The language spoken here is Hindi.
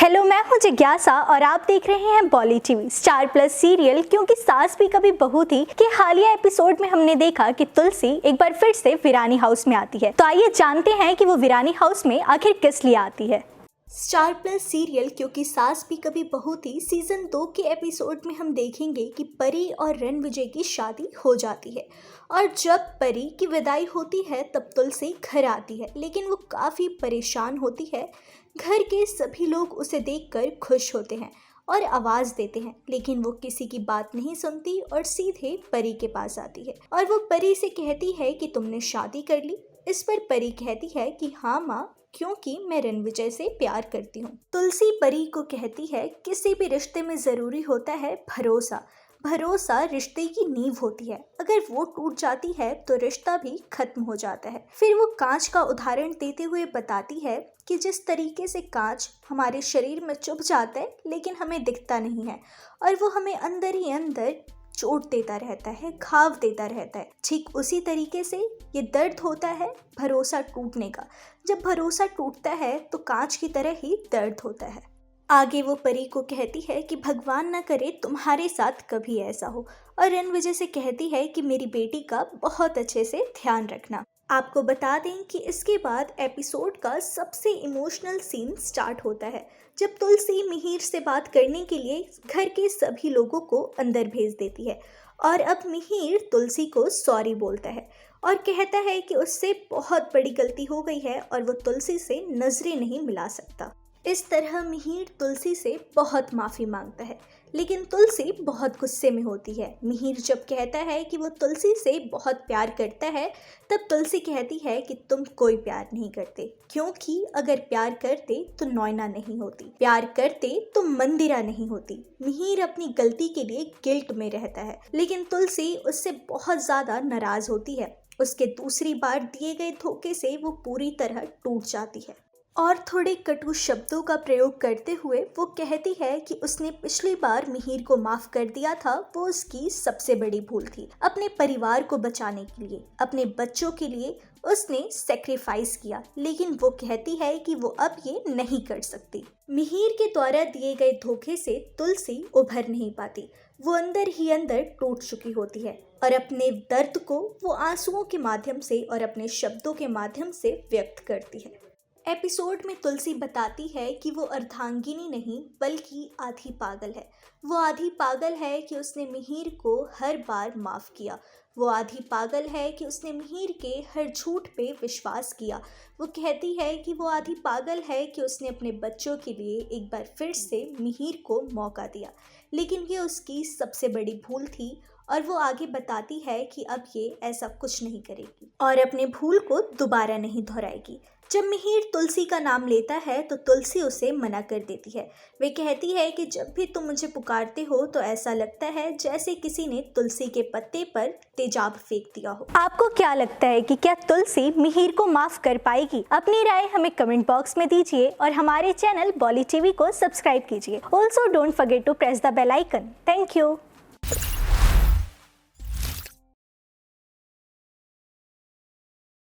हेलो, मैं हूं जिज्ञासा और आप देख रहे हैं बॉली टीवी। स्टार प्लस सीरियल क्योंकि सास भी कभी बहू थी के हालिया एपिसोड में हमने देखा कि तुलसी एक बार फिर से वीरानी हाउस में आती है। तो आइए जानते हैं कि वो वीरानी हाउस में आखिर किस लिए आती है। स्टार प्लस सीरियल क्योंकि सास भी कभी बहू थी सीजन 2 के एपिसोड में हम देखेंगे कि परी और रणविजय की शादी हो जाती है और जब परी की विदाई होती है तब तुलसी घर आती है, लेकिन वो काफ़ी परेशान होती है। घर के सभी लोग उसे देखकर खुश होते हैं और आवाज़ देते हैं, लेकिन वो किसी की बात नहीं सुनती और सीधे परी के पास आती है और वो परी से कहती है कि तुमने शादी कर ली। इस पर परी कहती है कि हाँ माँ, क्योंकि मैं रणविजय से प्यार करती हूँ। तुलसी परी को कहती है किसी भी रिश्ते में ज़रूरी होता है भरोसा। भरोसा रिश्ते की नींव होती है, अगर वो टूट जाती है तो रिश्ता भी खत्म हो जाता है। फिर वो कांच का उदाहरण देते हुए बताती है कि जिस तरीके से कांच हमारे शरीर में चुभ जाता है लेकिन हमें दिखता नहीं है और वो हमें अंदर ही अंदर चोट देता रहता है, घाव देता रहता है, ठीक उसी तरीके से ये दर्द होता है भरोसा टूटने का। जब भरोसा टूटता है तो कांच की तरह ही दर्द होता है। आगे वो परी को कहती है कि भगवान न करे तुम्हारे साथ कभी ऐसा हो और रणविजय से कहती है कि मेरी बेटी का बहुत अच्छे से ध्यान रखना। आपको बता दें कि इसके बाद एपिसोड का सबसे इमोशनल सीन स्टार्ट होता है जब तुलसी मिहिर से बात करने के लिए घर के सभी लोगों को अंदर भेज देती है और अब मिहिर तुलसी को सॉरी बोलता है और कहता है कि उससे बहुत बड़ी गलती हो गई है और वो तुलसी से नजरें नहीं मिला सकता। इस तरह मिहिर तुलसी से बहुत माफ़ी मांगता है, लेकिन तुलसी बहुत गुस्से में होती है। मिहिर जब कहता है कि वो तुलसी से बहुत प्यार करता है तब तुलसी कहती है कि तुम कोई प्यार नहीं करते, क्योंकि अगर प्यार करते तो नैना नहीं होती, प्यार करते तो मंदिरा नहीं होती। मिहिर अपनी गलती के लिए गिल्ट में रहता है, लेकिन तुलसी उससे बहुत ज़्यादा नाराज़ होती है। उसके दूसरी बार दिए गए धोखे से वो पूरी तरह टूट जाती है और थोड़े कटु शब्दों का प्रयोग करते हुए वो कहती है कि उसने पिछली बार मिहिर को माफ़ कर दिया था, वो उसकी सबसे बड़ी भूल थी। अपने परिवार को बचाने के लिए, अपने बच्चों के लिए उसने सेक्रीफाइस किया, लेकिन वो कहती है कि वो अब ये नहीं कर सकती। मिहिर के द्वारा दिए गए धोखे से तुलसी उभर नहीं पाती, वो अंदर ही अंदर टूट चुकी होती है और अपने दर्द को वो आंसुओं के माध्यम से और अपने शब्दों के माध्यम से व्यक्त करती है। एपिसोड में तुलसी बताती है कि वो अर्धांगिनी नहीं बल्कि आधी पागल है। वो आधी पागल है कि उसने मिहिर को हर बार माफ़ किया। वो आधी पागल है कि उसने मिहिर के हर झूठ पे विश्वास किया। वो कहती है कि वो आधी पागल है कि उसने अपने बच्चों के लिए एक बार फिर से मिहिर को मौका दिया, लेकिन ये उसकी सबसे बड़ी भूल थी और वो आगे बताती है कि अब ये ऐसा कुछ नहीं करेगी और अपने भूल को दोबारा नहीं दोहराएगी। जब मिहिर तुलसी का नाम लेता है तो तुलसी उसे मना कर देती है। वे कहती है कि जब भी तुम मुझे पुकारते हो तो ऐसा लगता है जैसे किसी ने तुलसी के पत्ते पर तेजाब फेंक दिया हो। आपको क्या लगता है कि क्या तुलसी मिहिर को माफ कर पाएगी? अपनी राय हमें कमेंट बॉक्स में दीजिए और हमारे चैनल बॉली टीवी को सब्सक्राइब कीजिए। Also don't forget to press the bell icon. Thank you.